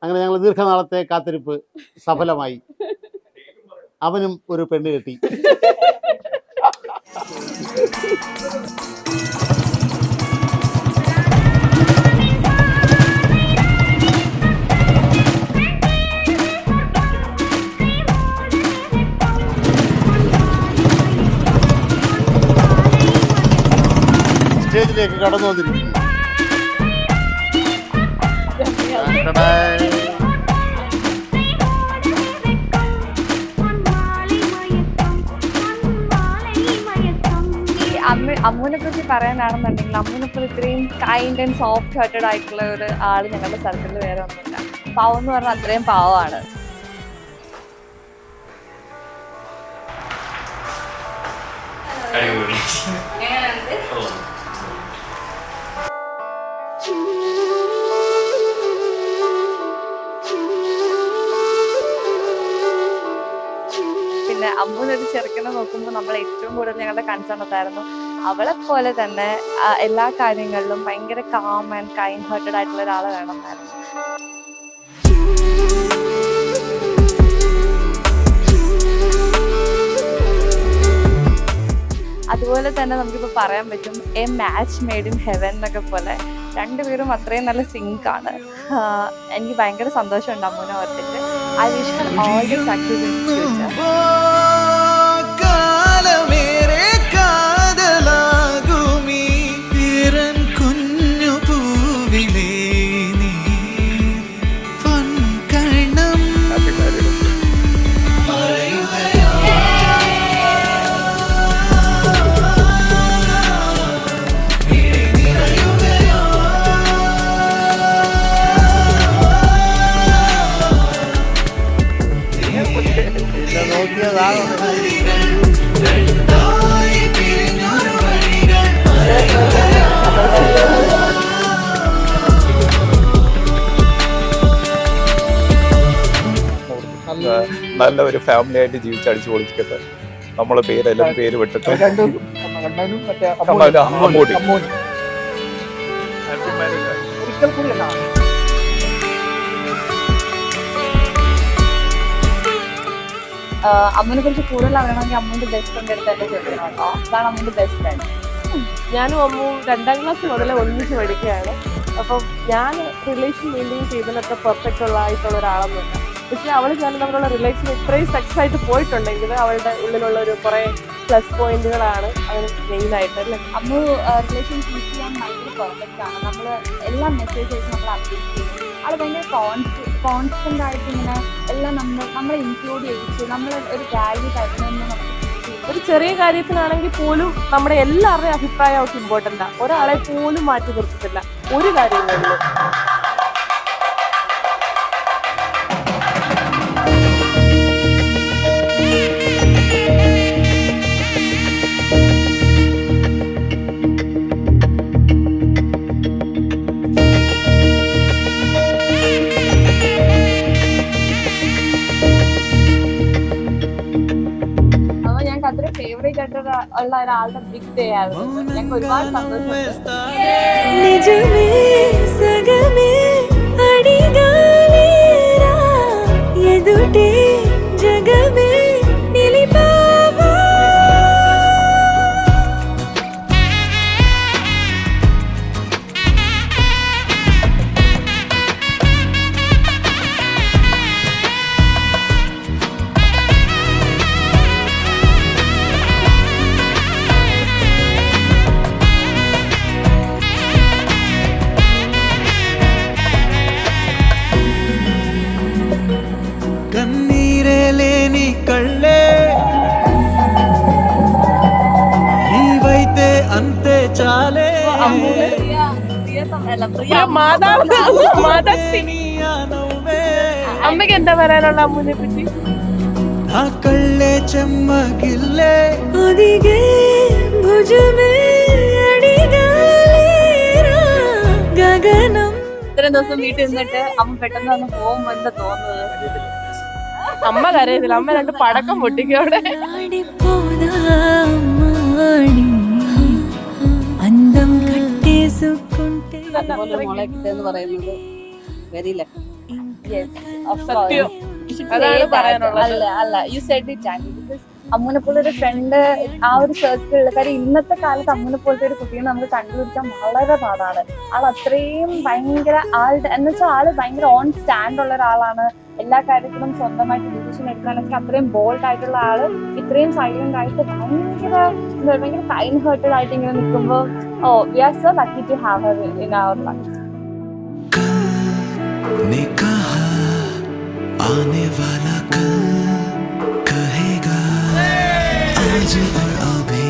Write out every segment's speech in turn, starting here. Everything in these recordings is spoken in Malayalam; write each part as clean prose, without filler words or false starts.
അങ്ങനെ ഞങ്ങൾ ദീർഘനാളത്തെ കാത്തിരിപ്പ് സഫലമായി. അവനും ഒരു പെണ്ണ് കെട്ടി. സ്റ്റേജിലേക്ക് കടന്നു വന്നിരിക്കുന്നു. അമ്മുവിനെ കുറിച്ച് പറയാനാണെന്നുണ്ടെങ്കിൽ അമ്മുവിനെപ്പോൾ ഇത്രയും കൈൻഡ് ആൻഡ് സോഫ്റ്റ് ഹാർട്ടഡ് ആയിട്ടുള്ള ഒരു ആള് ഞങ്ങളുടെ സർക്കിളിൽ വേറെ ഒന്നുമില്ല. പാവം എന്ന് പറഞ്ഞാൽ അത്രയും പാവമാണ്. പിന്നെ അമ്മുവിനൊരു ചെറുക്കനെ നോക്കുമ്പോൾ നമ്മൾ ഏറ്റവും കൂടുതൽ ഞങ്ങളുടെ കൺസേൺ ഉണ്ടായിരുന്നു അവളെ പോലെ തന്നെ എല്ലാ കാര്യങ്ങളിലും ഭയങ്കര കാം ആൻഡ് കൈൻഡ് ഹാർട്ടഡ് ആയിട്ടുള്ള ഒരാളെ വേണമെന്നായിരുന്നു. അതുപോലെ തന്നെ നമുക്കിപ്പോൾ പറയാൻ പറ്റും A match made in heaven എന്നൊക്കെ പോലെ രണ്ടുപേരും അത്രയും നല്ല സിങ്കാണ്. എനിക്ക് ഭയങ്കര സന്തോഷമുണ്ട് അമ്മുവിനെ ഓർത്തിട്ട്. I wish Har all the success in future. നല്ല ഒരു ഫാമിലി ആയിട്ട് ജീവിച്ചടിച്ചു പൊളിക്കട്ടെ. നമ്മളെ പേരെല്ലാം പേര് വിട്ടിട്ട് അമ്മുവിനെ കുറിച്ച് കൂടുതൽ അറിയണമെങ്കിൽ അമ്മുവിന്റെ ബെസ്റ്റ് ഫ്രണ്ട് എടുത്ത് തന്നെ ചോദിക്കണം കേട്ടോ. അതാണ് അമ്മുവിന്റെ ബെസ്റ്റ് ഫ്രണ്ട്. ഞാനും അമ്മു 2ാം ക്ലാസ് മുതലേ ഒന്നിച്ച് പഠിക്കുകയാണ്. അപ്പം ഞാൻ റിലേഷൻ മെയിൻറ്റെയിൻ ചെയ്യുന്നതിനൊക്കെ പെർഫെക്റ്റ് ആയിട്ടുള്ള ഒരാളൊന്നുമില്ല. പക്ഷെ അവൾ ഞാൻ തമ്മിലുള്ള റിലേഷൻ ഇത്രയും സക്സസ് ആയിട്ട് പോയിട്ടുണ്ടെങ്കിൽ അവളുടെ ഉള്ളിലുള്ള ഒരു കുറേ പ്ലസ് പോയിന്റുകളാണ് അതിന് മെയിനായിട്ട് അല്ലേ. അമ്മു റിലേഷൻ കീപ്പ് ചെയ്യാൻ ഭയങ്കര പെർഫെക്റ്റ് ആണ്. നമ്മൾ എല്ലാ മെസ്സേജസും നമ്മൾ അപ്ഡേറ്റ് ചെയ്യും. അത് ഭയങ്കര കോൺസ്റ്റന്റ് ആയിട്ട് ഇങ്ങനെ എല്ലാം നമ്മളെ ഇൻക്ലൂഡ് ചെയ്യിച്ചു. നമ്മൾ ഒരു വാല്യൂ തരുന്നതെന്ന് നമുക്ക് ഒരു ചെറിയ കാര്യത്തിനാണെങ്കിൽ പോലും നമ്മുടെ എല്ലാവരുടെയും അഭിപ്രായം അവർക്ക് ഇമ്പോർട്ടൻ്റാ. ഒരാളെ പോലും മാറ്റി നിർത്തത്തില്ല ഒരു കാര്യങ്ങളിലും. അത്ര ഫേവറേറ്റ് ആയിട്ട് ഉള്ള ഒരാളുടെ ബിഗ് ഡേ ആയിരുന്നു. ഞങ്ങൾക്ക് ഒരുപാട് സന്തോഷമുണ്ട്. അമ്മയ്ക്ക് എന്താ പറയാനുള്ള അമ്മുവിനെ പറ്റി? ഇത്രയും ദിവസം വീട്ടിൽ നിന്നിട്ട് അമ്മ പെട്ടെന്ന് വന്ന് പോകുമ്പോ എന്താ തോന്നുന്നത്? അമ്മ കരയത്തില്ല, അമ്മ 2 പടക്കം പൊട്ടിക്കും അവിടെ. മോളെ കിട്ടുക എന്ന് പറയുന്നത് very lucky. Yes, of course. സത്യം. You should അതാണ് say that. പറയാനുള്ളത്. അല്ല you said it, Janvi, because അമ്മുനെ പോലെ ഒരു ഫ്രണ്ട് ആ ഒരു സർക്കിളിൽ, കാര്യം ഇന്നത്തെ കാലത്ത് അമ്മുനെ പോലത്തെ ഒരു കുട്ടീനെ നമുക്ക് കണ്ടുപിടിക്കാൻ വളരെ പാടാണ്. ആൾ അത്രയും ഭയങ്കര ആളുടെ എന്ന് വെച്ചാൽ ആള് ഭയങ്കര ഓൺ സ്റ്റാൻഡ് ഉള്ള ഒരാളാണ്. എല്ലാ കാര്യത്തിലും സ്വന്തമായിട്ട് ഡിസിഷൻ എടുക്കാനൊക്കെ അത്രയും ബോൾഡ് ആയിട്ടുള്ള ആള് ഇത്രയും സൈലന്റ് ആയിട്ട് ഭയങ്കര കൈൻഡ് ഹേർട്ടഡ് ആയിട്ട് ഇങ്ങനെ നിൽക്കുമ്പോൾ we are so lucky to have her in our life. ने कहा आने वाला कल कहेगा आज और अभी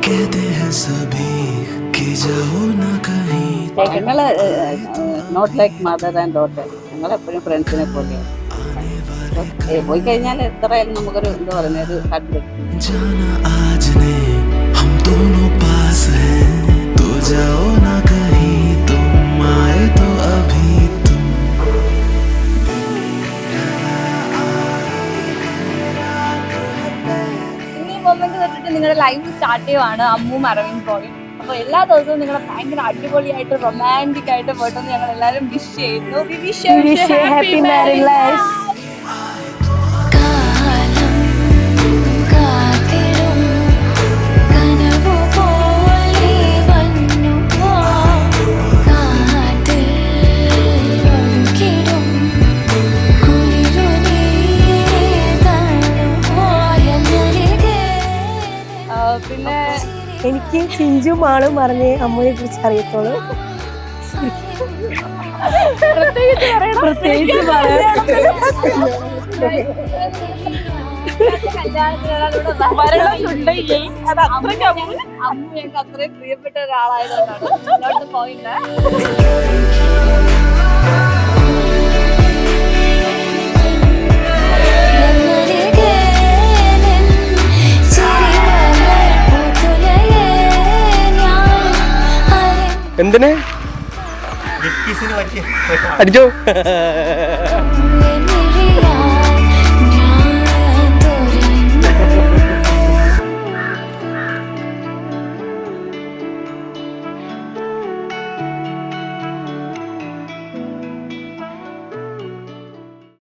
कहते हैं सभी कि जाओ ना कहीं. ഞങ്ങള് not like mother and daughter, ഞങ്ങൾ എപ്പോഴും ഫ്രണ്ട്സിനെ പോലെയാണ്. പോയി കഴിഞ്ഞാൽ എത്രയായാലും നമുക്കൊരു എന്താ പറയുന്നത് ഒരു ഹാർട്ട്. जाना आज ने हम दोनों पास हैं तो जाओ ना कहीं तुम आए तो अभी तुम. ഇനി മൊമെന്റ് തൊട്ടിട്ട് നിങ്ങളുടെ ലൈഫ് സ്റ്റാർട്ട് ചെയ്യുവാണ് അമ്മും അരവിന്ദ് ബോയും. അപ്പൊ എല്ലാ ദിവസവും നിങ്ങളെ ഭയങ്കര അടിപൊളിയായിട്ട് റൊമാൻറ്റിക് ആയിട്ട് പോയിട്ടൊന്ന് ഞങ്ങൾ എല്ലാവരും വിഷ് ചെയ്യുന്നു. We wish you a happy married life. പിന്നെ എനിക്ക് ചിഞ്ചു മാളും പറഞ്ഞ് അമ്മയെ കുറിച്ച് അറിയത്തോളൂ. പ്രത്യേകിച്ച് അമ്മ ഞങ്ങൾക്ക് അത്രയും പ്രിയപ്പെട്ട ഒരാളായതുകൊണ്ടാണ് പോയിന്റ്. എന്തിനെ അടിച്ചോ